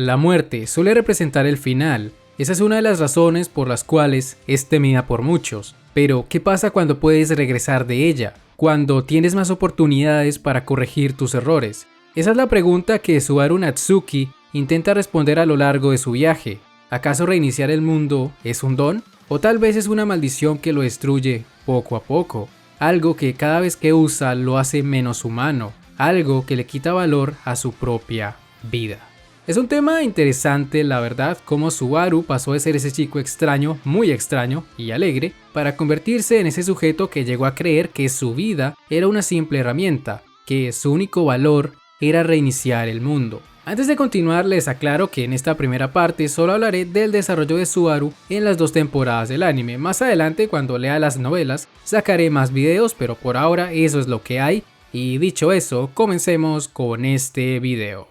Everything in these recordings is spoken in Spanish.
La muerte suele representar el final. Esa es una de las razones por las cuales es temida por muchos. Pero, ¿qué pasa cuando puedes regresar de ella? Cuando tienes más oportunidades para corregir tus errores. Esa es la pregunta que Subaru Natsuki intenta responder a lo largo de su viaje. ¿Acaso reiniciar el mundo es un don? ¿O tal vez es una maldición que lo destruye poco a poco? Algo que cada vez que usa lo hace menos humano. Algo que le quita valor a su propia vida. Es un tema interesante, la verdad, cómo Subaru pasó de ser ese chico extraño, muy extraño y alegre, para convertirse en ese sujeto que llegó a creer que su vida era una simple herramienta, que su único valor era reiniciar el mundo. Antes de continuar, les aclaro que en esta primera parte solo hablaré del desarrollo de Subaru en las 2 temporadas del anime. Más adelante, cuando lea las novelas, sacaré más videos, pero por ahora eso es lo que hay. Y dicho eso, comencemos con este video.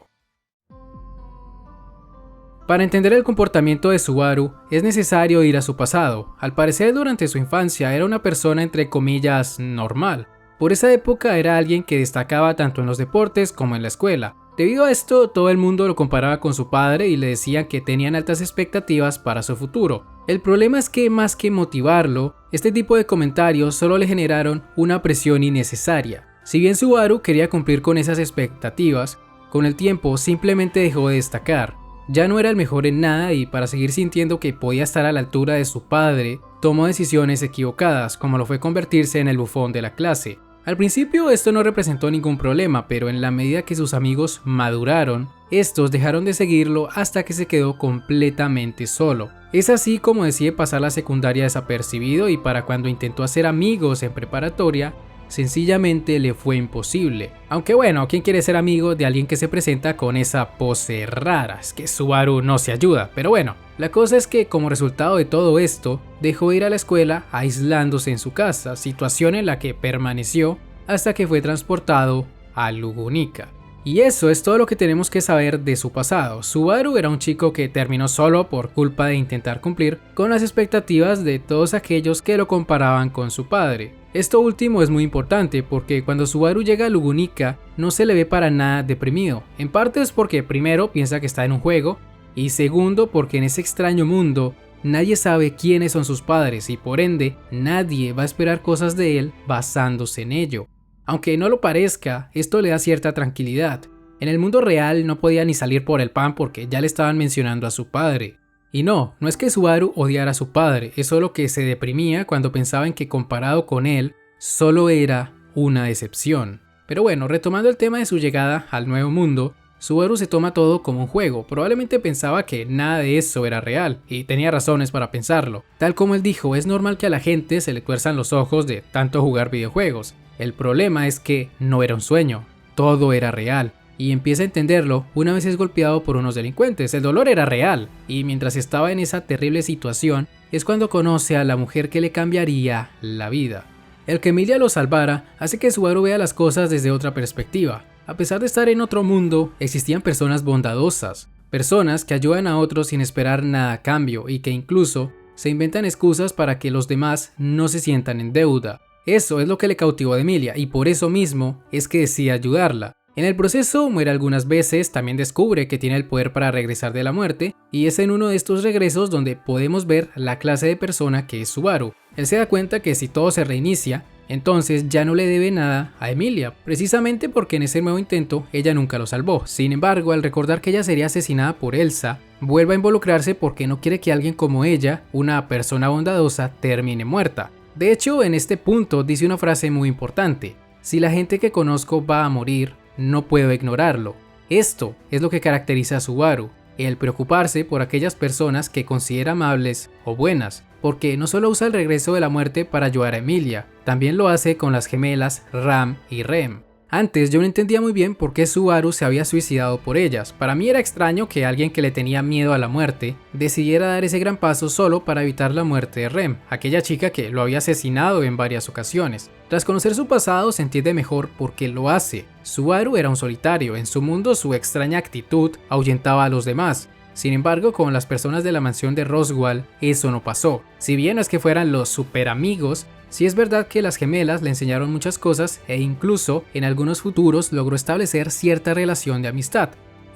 Para entender el comportamiento de Subaru, es necesario ir a su pasado. Al parecer, durante su infancia era una persona entre comillas normal. Por esa época era alguien que destacaba tanto en los deportes como en la escuela. Debido a esto, todo el mundo lo comparaba con su padre y le decían que tenían altas expectativas para su futuro. El problema es que más que motivarlo, este tipo de comentarios solo le generaron una presión innecesaria. Si bien Subaru quería cumplir con esas expectativas, con el tiempo simplemente dejó de destacar. Ya no era el mejor en nada y para seguir sintiendo que podía estar a la altura de su padre, tomó decisiones equivocadas, como lo fue convertirse en el bufón de la clase. Al principio esto no representó ningún problema, pero en la medida que sus amigos maduraron, estos dejaron de seguirlo hasta que se quedó completamente solo. Es así como decide pasar la secundaria desapercibido y para cuando intentó hacer amigos en preparatoria, sencillamente le fue imposible. Aunque bueno, ¿quién quiere ser amigo de alguien que se presenta con esa pose rara? Es que Subaru no se ayuda, pero bueno. La cosa es que como resultado de todo esto, dejó de ir a la escuela aislándose en su casa, situación en la que permaneció hasta que fue transportado a Lugunica. Y eso es todo lo que tenemos que saber de su pasado. Subaru era un chico que terminó solo por culpa de intentar cumplir con las expectativas de todos aquellos que lo comparaban con su padre. Esto último es muy importante porque cuando Subaru llega a Lugunica no se le ve para nada deprimido. En parte es porque primero piensa que está en un juego y segundo porque en ese extraño mundo nadie sabe quiénes son sus padres y por ende nadie va a esperar cosas de él basándose en ello. Aunque no lo parezca, esto le da cierta tranquilidad. En el mundo real no podía ni salir por el pan porque ya le estaban mencionando a su padre. Y no es que Subaru odiara a su padre, es solo que se deprimía cuando pensaba en que comparado con él, solo era una decepción. Pero bueno, retomando el tema de su llegada al nuevo mundo, Subaru se toma todo como un juego, probablemente pensaba que nada de eso era real, y tenía razones para pensarlo. Tal como él dijo, es normal que a la gente se le tuerzan los ojos de tanto jugar videojuegos. El problema es que no era un sueño, todo era real. Y empieza a entenderlo una vez es golpeado por unos delincuentes. El dolor era real, y mientras estaba en esa terrible situación, es cuando conoce a la mujer que le cambiaría la vida. El que Emilia lo salvara hace que Subaru vea las cosas desde otra perspectiva. A pesar de estar en otro mundo, existían personas bondadosas, personas que ayudan a otros sin esperar nada a cambio y que incluso se inventan excusas para que los demás no se sientan en deuda. Eso es lo que le cautivó a Emilia y por eso mismo es que decide ayudarla. En el proceso muere algunas veces, también descubre que tiene el poder para regresar de la muerte y es en uno de estos regresos donde podemos ver la clase de persona que es Subaru. Él se da cuenta que si todo se reinicia, entonces ya no le debe nada a Emilia, precisamente porque en ese nuevo intento ella nunca lo salvó. Sin embargo, al recordar que ella sería asesinada por Elsa, vuelve a involucrarse porque no quiere que alguien como ella, una persona bondadosa, termine muerta. De hecho, en este punto dice una frase muy importante: si la gente que conozco va a morir, no puedo ignorarlo. Esto es lo que caracteriza a Subaru, el preocuparse por aquellas personas que considera amables o buenas, porque no solo usa el regreso de la muerte para ayudar a Emilia, también lo hace con las gemelas Ram y Rem. Antes yo no entendía muy bien por qué Subaru se había suicidado por ellas. Para mí era extraño que alguien que le tenía miedo a la muerte decidiera dar ese gran paso solo para evitar la muerte de Rem, aquella chica que lo había asesinado en varias ocasiones. Tras conocer su pasado se entiende mejor por qué lo hace. Subaru era un solitario, en su mundo su extraña actitud ahuyentaba a los demás. Sin embargo, con las personas de la mansión de Roswell, eso no pasó. Si bien no es que fueran los super amigos, sí es verdad que las gemelas le enseñaron muchas cosas e incluso en algunos futuros logró establecer cierta relación de amistad.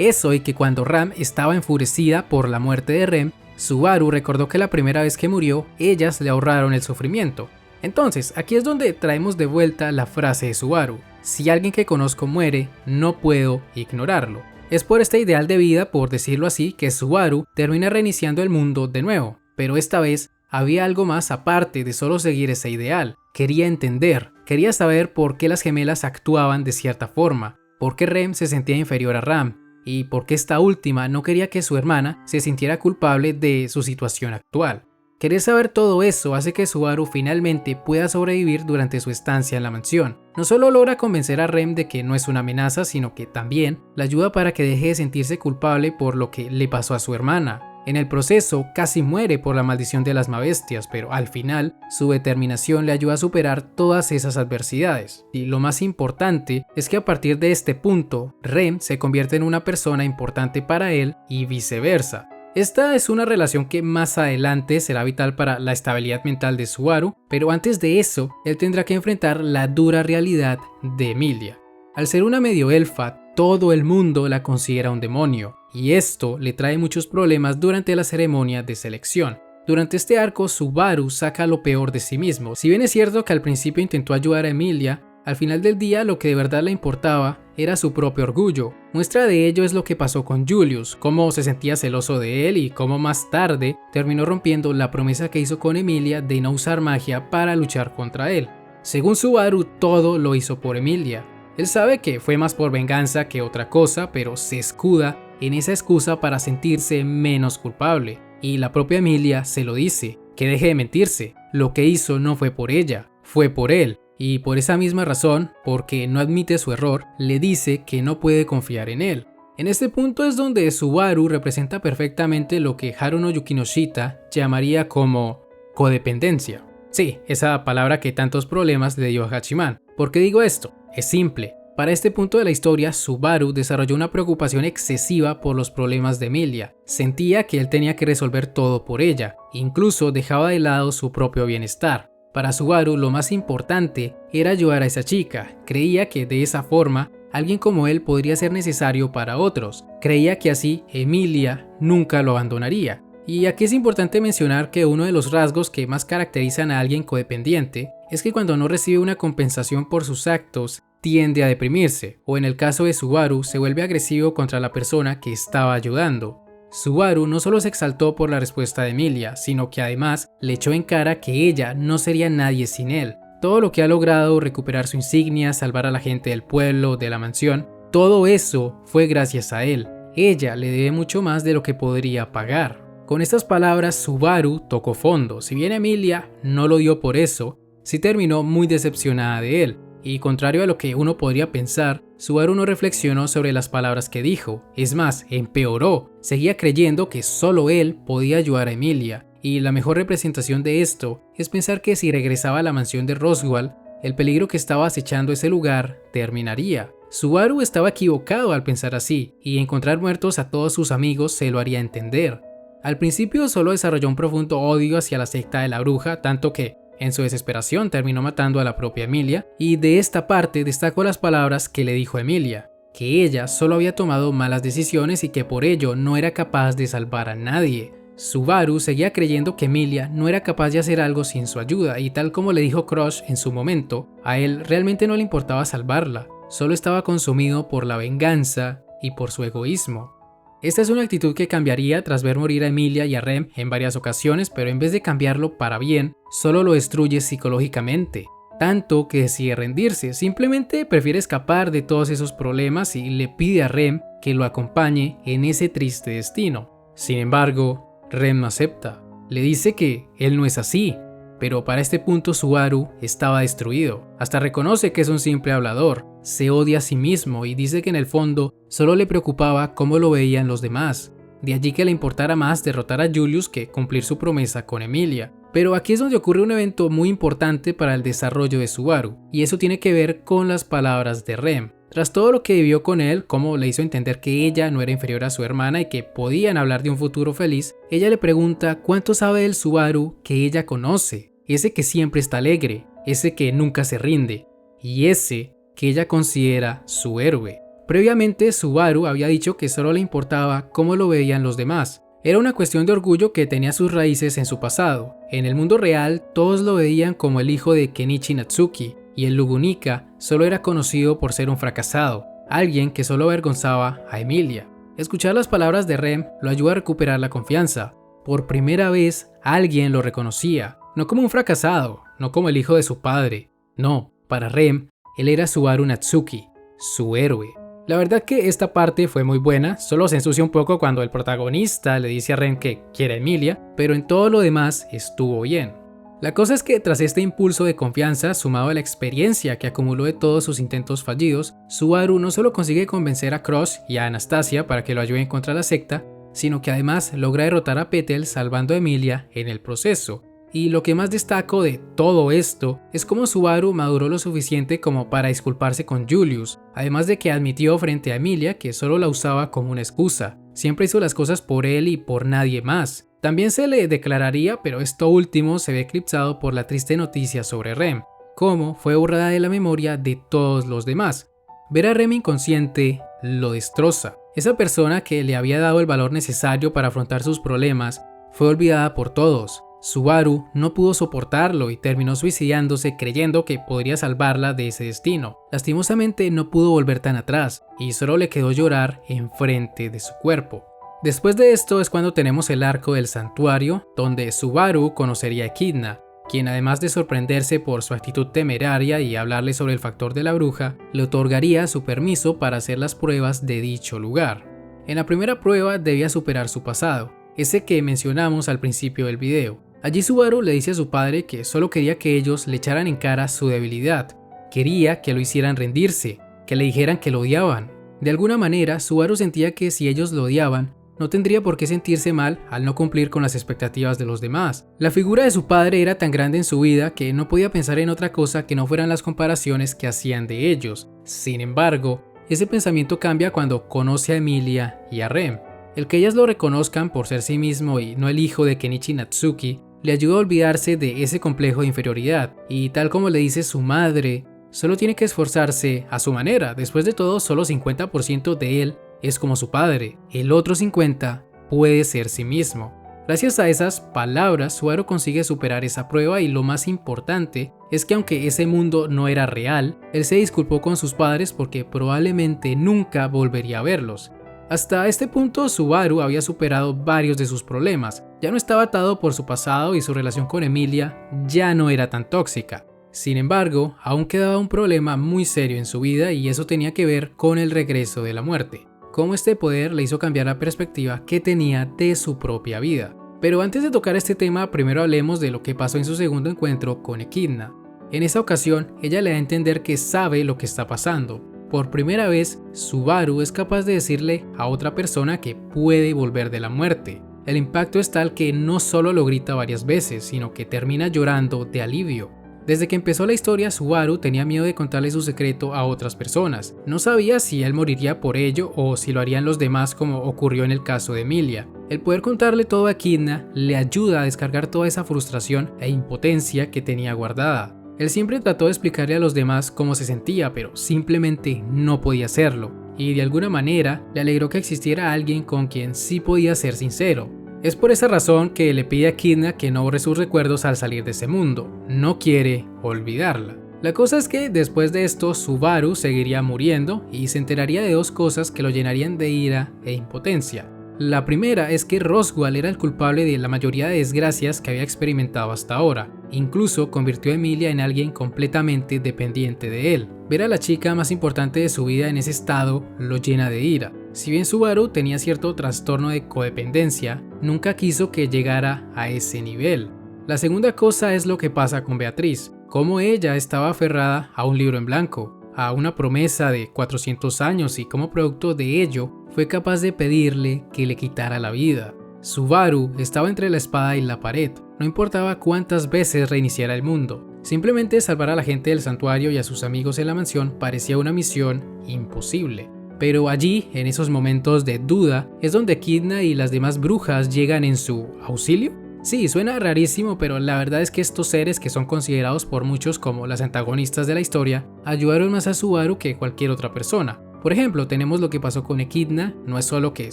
Eso, y que cuando Ram estaba enfurecida por la muerte de Rem, Subaru recordó que la primera vez que murió, ellas le ahorraron el sufrimiento. Entonces, aquí es donde traemos de vuelta la frase de Subaru: si alguien que conozco muere, no puedo ignorarlo. Es por este ideal de vida, por decirlo así, que Subaru termina reiniciando el mundo de nuevo, pero esta vez había algo más aparte de solo seguir ese ideal. Quería entender, quería saber por qué las gemelas actuaban de cierta forma, por qué Rem se sentía inferior a Ram, y por qué esta última no quería que su hermana se sintiera culpable de su situación actual. Querer saber todo eso hace que Subaru finalmente pueda sobrevivir durante su estancia en la mansión. No solo logra convencer a Rem de que no es una amenaza, sino que también la ayuda para que deje de sentirse culpable por lo que le pasó a su hermana. En el proceso casi muere por la maldición de las Mabestias, pero al final su determinación le ayuda a superar todas esas adversidades. Y lo más importante es que a partir de este punto, Rem se convierte en una persona importante para él y viceversa. Esta es una relación que más adelante será vital para la estabilidad mental de Subaru, pero antes de eso, él tendrá que enfrentar la dura realidad de Emilia. Al ser una medio elfa, todo el mundo la considera un demonio, y esto le trae muchos problemas durante la ceremonia de selección. Durante este arco, Subaru saca lo peor de sí mismo. Si bien es cierto que al principio intentó ayudar a Emilia, al final del día lo que de verdad le importaba era su propio orgullo. Muestra de ello es lo que pasó con Julius, cómo se sentía celoso de él y cómo más tarde terminó rompiendo la promesa que hizo con Emilia de no usar magia para luchar contra él. Según Subaru, todo lo hizo por Emilia. Él sabe que fue más por venganza que otra cosa, pero se escuda en esa excusa para sentirse menos culpable. Y la propia Emilia se lo dice, que deje de mentirse. Lo que hizo no fue por ella, fue por él. Y por esa misma razón, porque no admite su error, le dice que no puede confiar en él. En este punto es donde Subaru representa perfectamente lo que Haruno Yukinoshita llamaría como codependencia. Sí, esa palabra que tantos problemas le dio a Hachiman. ¿Por qué digo esto? Es simple. Para este punto de la historia, Subaru desarrolló una preocupación excesiva por los problemas de Emilia. Sentía que él tenía que resolver todo por ella, incluso dejaba de lado su propio bienestar. Para Subaru, lo más importante era ayudar a esa chica. Creía que de esa forma, alguien como él podría ser necesario para otros. Creía que así Emilia nunca lo abandonaría. Y aquí es importante mencionar que uno de los rasgos que más caracterizan a alguien codependiente es que cuando no recibe una compensación por sus actos, tiende a deprimirse, o en el caso de Subaru, se vuelve agresivo contra la persona que estaba ayudando. Subaru no solo se exaltó por la respuesta de Emilia, sino que además le echó en cara que ella no sería nadie sin él. Todo lo que ha logrado, recuperar su insignia, salvar a la gente del pueblo, de la mansión, todo eso fue gracias a él. Ella le debe mucho más de lo que podría pagar. Con estas palabras, Subaru tocó fondo. Si bien Emilia no lo dio por eso, sí terminó muy decepcionada de él. Y contrario a lo que uno podría pensar, Subaru no reflexionó sobre las palabras que dijo. Es más, empeoró. Seguía creyendo que solo él podía ayudar a Emilia. Y la mejor representación de esto es pensar que si regresaba a la mansión de Roswell, el peligro que estaba acechando ese lugar terminaría. Subaru estaba equivocado al pensar así, y encontrar muertos a todos sus amigos se lo haría entender. Al principio solo desarrolló un profundo odio hacia la secta de la bruja, tanto que, en su desesperación, terminó matando a la propia Emilia, y de esta parte destacó las palabras que le dijo a Emilia, que ella solo había tomado malas decisiones y que por ello no era capaz de salvar a nadie. Subaru seguía creyendo que Emilia no era capaz de hacer algo sin su ayuda, y tal como le dijo Crush en su momento, a él realmente no le importaba salvarla, solo estaba consumido por la venganza y por su egoísmo. Esta es una actitud que cambiaría tras ver morir a Emilia y a Rem en varias ocasiones, pero en vez de cambiarlo para bien, solo lo destruye psicológicamente. Tanto que decide rendirse, simplemente prefiere escapar de todos esos problemas y le pide a Rem que lo acompañe en ese triste destino. Sin embargo, Rem no acepta. Le dice que él no es así, pero para este punto Subaru estaba destruido. Hasta reconoce que es un simple hablador, se odia a sí mismo y dice que en el fondo solo le preocupaba cómo lo veían los demás. De allí que le importara más derrotar a Julius que cumplir su promesa con Emilia. Pero aquí es donde ocurre un evento muy importante para el desarrollo de Subaru, y eso tiene que ver con las palabras de Rem. Tras todo lo que vivió con él, cómo le hizo entender que ella no era inferior a su hermana y que podían hablar de un futuro feliz, ella le pregunta cuánto sabe del Subaru que ella conoce, ese que siempre está alegre, ese que nunca se rinde, y ese que ella considera su héroe. Previamente, Subaru había dicho que solo le importaba cómo lo veían los demás. Era una cuestión de orgullo que tenía sus raíces en su pasado. En el mundo real, todos lo veían como el hijo de Kenichi Natsuki, y el Lugunika solo era conocido por ser un fracasado, alguien que solo avergonzaba a Emilia. Escuchar las palabras de Rem lo ayudó a recuperar la confianza. Por primera vez, alguien lo reconocía, no como un fracasado, no como el hijo de su padre. No, para Rem, él era Subaru Natsuki, su héroe. La verdad que esta parte fue muy buena, solo se ensucia un poco cuando el protagonista le dice a Rem que quiere a Emilia, pero en todo lo demás estuvo bien. La cosa es que tras este impulso de confianza, sumado a la experiencia que acumuló de todos sus intentos fallidos, Subaru no solo consigue convencer a Cross y a Anastasia para que lo ayuden contra la secta, sino que además logra derrotar a Petel salvando a Emilia en el proceso. Y lo que más destaco de todo esto es cómo Subaru maduró lo suficiente como para disculparse con Julius, además de que admitió frente a Emilia que solo la usaba como una excusa. Siempre hizo las cosas por él y por nadie más. También se le declararía, pero esto último se ve eclipsado por la triste noticia sobre Rem, cómo fue borrada de la memoria de todos los demás. Ver a Rem inconsciente lo destroza. Esa persona que le había dado el valor necesario para afrontar sus problemas fue olvidada por todos. Subaru no pudo soportarlo y terminó suicidándose creyendo que podría salvarla de ese destino. Lastimosamente no pudo volver tan atrás y solo le quedó llorar enfrente de su cuerpo. Después de esto es cuando tenemos el arco del santuario, donde Subaru conocería a Echidna, quien además de sorprenderse por su actitud temeraria y hablarle sobre el factor de la bruja, le otorgaría su permiso para hacer las pruebas de dicho lugar. En la primera prueba debía superar su pasado, ese que mencionamos al principio del video. Allí Subaru le dice a su padre que solo quería que ellos le echaran en cara su debilidad, quería que lo hicieran rendirse, que le dijeran que lo odiaban. De alguna manera, Subaru sentía que si ellos lo odiaban, no tendría por qué sentirse mal al no cumplir con las expectativas de los demás. La figura de su padre era tan grande en su vida que no podía pensar en otra cosa que no fueran las comparaciones que hacían de ellos. Sin embargo, ese pensamiento cambia cuando conoce a Emilia y a Rem. El que ellas lo reconozcan por ser sí mismo y no el hijo de Kenichi Natsuki, le ayuda a olvidarse de ese complejo de inferioridad, y tal como le dice su madre, solo tiene que esforzarse a su manera. Después de todo, solo 50% de él es como su padre, el otro 50% puede ser sí mismo. Gracias a esas palabras, Subaru consigue superar esa prueba y lo más importante es que aunque ese mundo no era real, él se disculpó con sus padres porque probablemente nunca volvería a verlos. Hasta este punto, Subaru había superado varios de sus problemas, ya no estaba atado por su pasado y su relación con Emilia ya no era tan tóxica. Sin embargo, aún quedaba un problema muy serio en su vida y eso tenía que ver con el regreso de la muerte, cómo este poder le hizo cambiar la perspectiva que tenía de su propia vida. Pero antes de tocar este tema, primero hablemos de lo que pasó en su segundo encuentro con Echidna. En esa ocasión, ella le da a entender que sabe lo que está pasando. Por primera vez, Subaru es capaz de decirle a otra persona que puede volver de la muerte. El impacto es tal que no solo lo grita varias veces, sino que termina llorando de alivio. Desde que empezó la historia, Subaru tenía miedo de contarle su secreto a otras personas. No sabía si él moriría por ello o si lo harían los demás como ocurrió en el caso de Emilia. El poder contarle todo a Echidna le ayuda a descargar toda esa frustración e impotencia que tenía guardada. Él siempre trató de explicarle a los demás cómo se sentía, pero simplemente no podía hacerlo. Y de alguna manera le alegró que existiera alguien con quien sí podía ser sincero. Es por esa razón que le pide a Echidna que no borre sus recuerdos al salir de ese mundo. No quiere olvidarla. La cosa es que después de esto Subaru seguiría muriendo y se enteraría de dos cosas que lo llenarían de ira e impotencia. La primera es que Roswaal era el culpable de la mayoría de desgracias que había experimentado hasta ahora. Incluso convirtió a Emilia en alguien completamente dependiente de él. Ver a la chica más importante de su vida en ese estado lo llena de ira. Si bien Subaru tenía cierto trastorno de codependencia, nunca quiso que llegara a ese nivel. La segunda cosa es lo que pasa con Beatriz, cómo ella estaba aferrada a un libro en blanco, a una promesa de 400 años y como producto de ello fue capaz de pedirle que le quitara la vida. Subaru estaba entre la espada y la pared, no importaba cuántas veces reiniciara el mundo, simplemente salvar a la gente del santuario y a sus amigos en la mansión parecía una misión imposible. Pero allí, en esos momentos de duda, es donde Echidna y las demás brujas llegan en su auxilio. Sí, suena rarísimo, pero la verdad es que estos seres que son considerados por muchos como las antagonistas de la historia, ayudaron más a Subaru que cualquier otra persona. Por ejemplo, tenemos lo que pasó con Echidna. No es solo que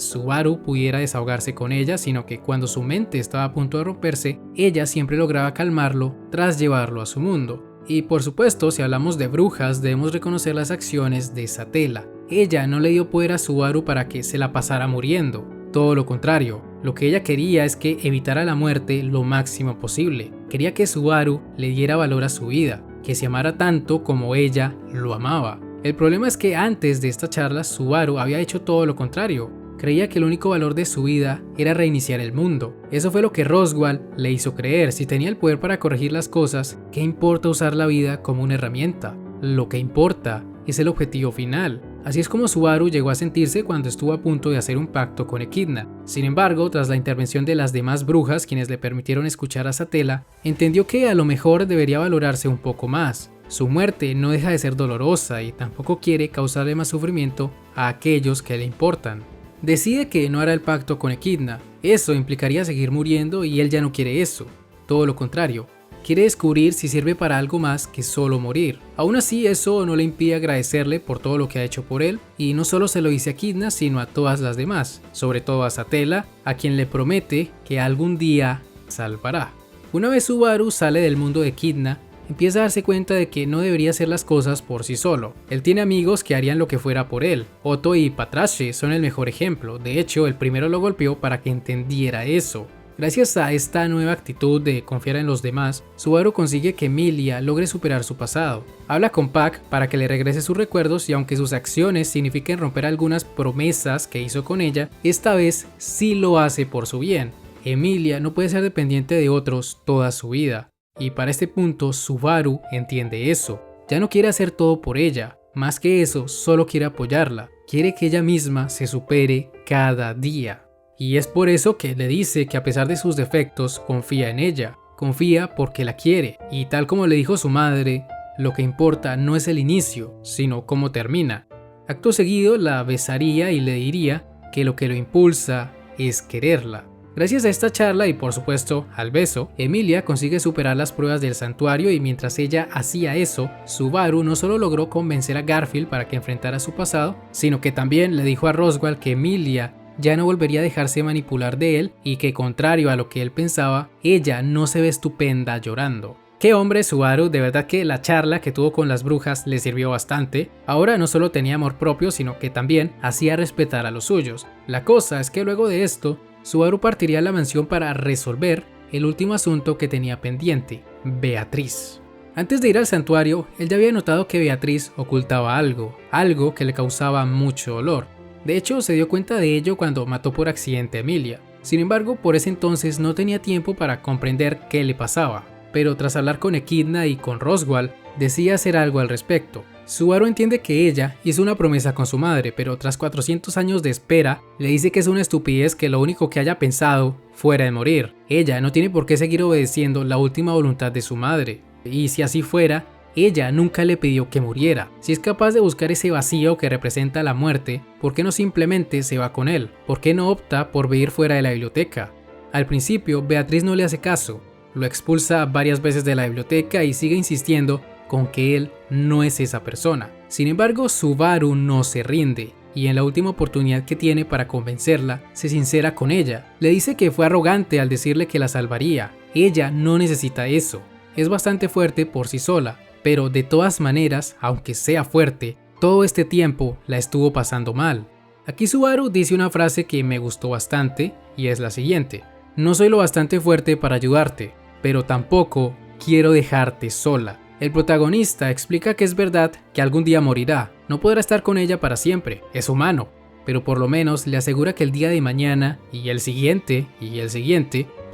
Subaru pudiera desahogarse con ella, sino que cuando su mente estaba a punto de romperse, ella siempre lograba calmarlo tras llevarlo a su mundo. Y por supuesto, si hablamos de brujas, debemos reconocer las acciones de Satella. Ella no le dio poder a Subaru para que se la pasara muriendo. Todo lo contrario, lo que ella quería es que evitara la muerte lo máximo posible. Quería que Subaru le diera valor a su vida, que se amara tanto como ella lo amaba. El problema es que antes de esta charla, Subaru había hecho todo lo contrario. Creía que el único valor de su vida era reiniciar el mundo. Eso fue lo que Roswaal le hizo creer. Si tenía el poder para corregir las cosas, ¿qué importa usar la vida como una herramienta? Lo que importa es el objetivo final. Así es como Subaru llegó a sentirse cuando estuvo a punto de hacer un pacto con Echidna. Sin embargo, tras la intervención de las demás brujas, quienes le permitieron escuchar a Satella, entendió que a lo mejor debería valorarse un poco más. Su muerte no deja de ser dolorosa y tampoco quiere causarle más sufrimiento a aquellos que le importan. Decide que no hará el pacto con Echidna. Eso implicaría seguir muriendo y él ya no quiere eso. Todo lo contrario. Quiere descubrir si sirve para algo más que solo morir. Aún así, eso no le impide agradecerle por todo lo que ha hecho por él, y no solo se lo dice a Echidna, sino a todas las demás, sobre todo a Satella, a quien le promete que algún día salvará. Una vez Subaru sale del mundo de Echidna, empieza a darse cuenta de que no debería hacer las cosas por sí solo. Él tiene amigos que harían lo que fuera por él. Otto y Patrache son el mejor ejemplo. De hecho, el primero lo golpeó para que entendiera eso. Gracias a esta nueva actitud de confiar en los demás, Subaru consigue que Emilia logre superar su pasado. Habla con Pac para que le regrese sus recuerdos y aunque sus acciones signifiquen romper algunas promesas que hizo con ella, esta vez sí lo hace por su bien. Emilia no puede ser dependiente de otros toda su vida. Y para este punto, Subaru entiende eso. Ya no quiere hacer todo por ella. Más que eso, solo quiere apoyarla. Quiere que ella misma se supere cada día. Y es por eso que le dice que a pesar de sus defectos, confía en ella. Confía porque la quiere. Y tal como le dijo su madre, lo que importa no es el inicio, sino cómo termina. Acto seguido la besaría y le diría que lo que lo impulsa es quererla. Gracias a esta charla y por supuesto al beso, Emilia consigue superar las pruebas del santuario y mientras ella hacía eso, Subaru no solo logró convencer a Garfield para que enfrentara su pasado, sino que también le dijo a Roswaal que Emilia ya no volvería a dejarse manipular de él y que contrario a lo que él pensaba, ella no se ve estupenda llorando. ¡Qué hombre Subaru! De verdad que la charla que tuvo con las brujas le sirvió bastante. Ahora no solo tenía amor propio, sino que también hacía respetar a los suyos. La cosa es que luego de esto, Subaru partiría a la mansión para resolver el último asunto que tenía pendiente, Beatriz. Antes de ir al santuario, él ya había notado que Beatriz ocultaba algo que le causaba mucho dolor. De hecho, se dio cuenta de ello cuando mató por accidente a Emilia. Sin embargo, por ese entonces no tenía tiempo para comprender qué le pasaba. Pero tras hablar con Echidna y con Roswaal, decide hacer algo al respecto. Subaru entiende que ella hizo una promesa con su madre, pero tras 400 años de espera, le dice que es una estupidez que lo único que haya pensado fuera de morir. Ella no tiene por qué seguir obedeciendo la última voluntad de su madre. Y si así fuera, ella nunca le pidió que muriera. Si es capaz de buscar ese vacío que representa la muerte, ¿por qué no simplemente se va con él? ¿Por qué no opta por vivir fuera de la biblioteca? Al principio, Beatriz no le hace caso. Lo expulsa varias veces de la biblioteca y sigue insistiendo con que él no es esa persona. Sin embargo, Subaru no se rinde y en la última oportunidad que tiene para convencerla, se sincera con ella. Le dice que fue arrogante al decirle que la salvaría. Ella no necesita eso. Es bastante fuerte por sí sola, pero de todas maneras, aunque sea fuerte, todo este tiempo la estuvo pasando mal. Aquí Subaru dice una frase que me gustó bastante y es la siguiente: no soy lo bastante fuerte para ayudarte, pero tampoco quiero dejarte sola. El protagonista explica que es verdad que algún día morirá, no podrá estar con ella para siempre, es humano, pero por lo menos le asegura que el día de mañana y el siguiente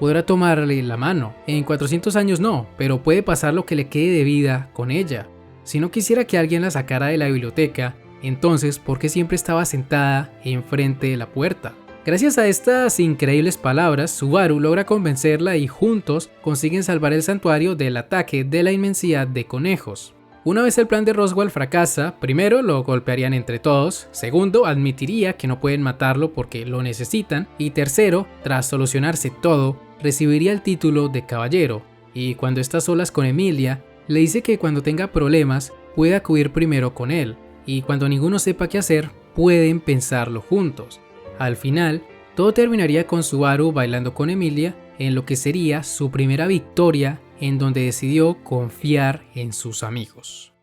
podrá tomarle la mano. En 400 años no, pero puede pasar lo que le quede de vida con ella. Si no quisiera que alguien la sacara de la biblioteca, entonces ¿por qué siempre estaba sentada enfrente de la puerta? Gracias a estas increíbles palabras, Subaru logra convencerla y juntos consiguen salvar el santuario del ataque de la inmensidad de conejos. Una vez el plan de Roswaal fracasa, primero lo golpearían entre todos, segundo admitiría que no pueden matarlo porque lo necesitan y tercero, tras solucionarse todo, recibiría el título de caballero y cuando está a solas con Emilia, le dice que cuando tenga problemas puede acudir primero con él. y cuando ninguno sepa qué hacer, pueden pensarlo juntos. Al final, todo terminaría con Subaru bailando con Emilia en lo que sería su primera victoria en donde decidió confiar en sus amigos.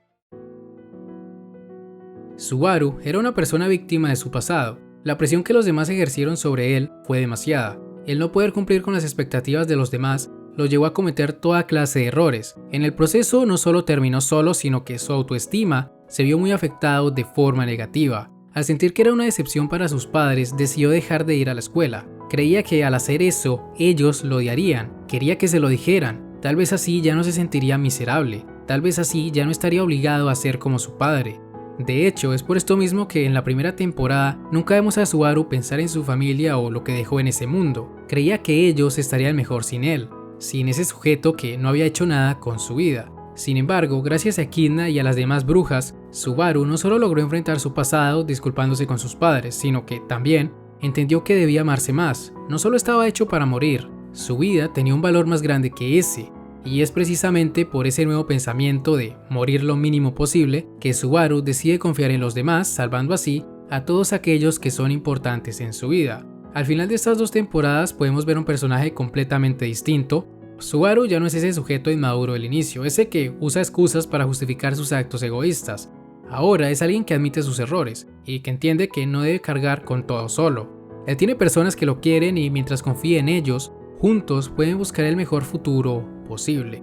Subaru era una persona víctima de su pasado. La presión que los demás ejercieron sobre él fue demasiada. El no poder cumplir con las expectativas de los demás lo llevó a cometer toda clase de errores. En el proceso no solo terminó solo, sino que su autoestima se vio muy afectado de forma negativa. Al sentir que era una decepción para sus padres, decidió dejar de ir a la escuela. Creía que al hacer eso, ellos lo odiarían. Quería que se lo dijeran. Tal vez así ya no se sentiría miserable. Tal vez así ya no estaría obligado a ser como su padre. De hecho, es por esto mismo que en la primera temporada nunca vemos a Subaru pensar en su familia o lo que dejó en ese mundo. Creía que ellos estarían mejor sin él, sin ese sujeto que no había hecho nada con su vida. Sin embargo, gracias a Echidna y a las demás brujas, Subaru no solo logró enfrentar su pasado disculpándose con sus padres, sino que también entendió que debía amarse más. No solo estaba hecho para morir, su vida tenía un valor más grande que ese. Y es precisamente por ese nuevo pensamiento de morir lo mínimo posible que Subaru decide confiar en los demás, salvando así a todos aquellos que son importantes en su vida. Al final de estas 2 temporadas podemos ver un personaje completamente distinto. Subaru ya no es ese sujeto inmaduro del inicio, ese que usa excusas para justificar sus actos egoístas. Ahora es alguien que admite sus errores y que entiende que no debe cargar con todo solo. Él tiene personas que lo quieren y mientras confíe en ellos, juntos pueden buscar el mejor futuro posible.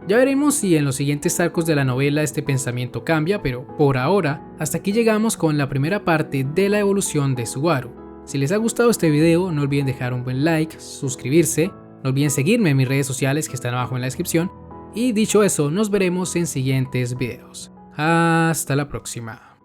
Ya veremos si en los siguientes arcos de la novela este pensamiento cambia, pero por ahora, hasta aquí llegamos con la primera parte de la evolución de Subaru. Si les ha gustado este video, no olviden dejar un buen like, suscribirse, no olviden seguirme en mis redes sociales que están abajo en la descripción, y dicho eso, nos veremos en siguientes videos. Hasta la próxima.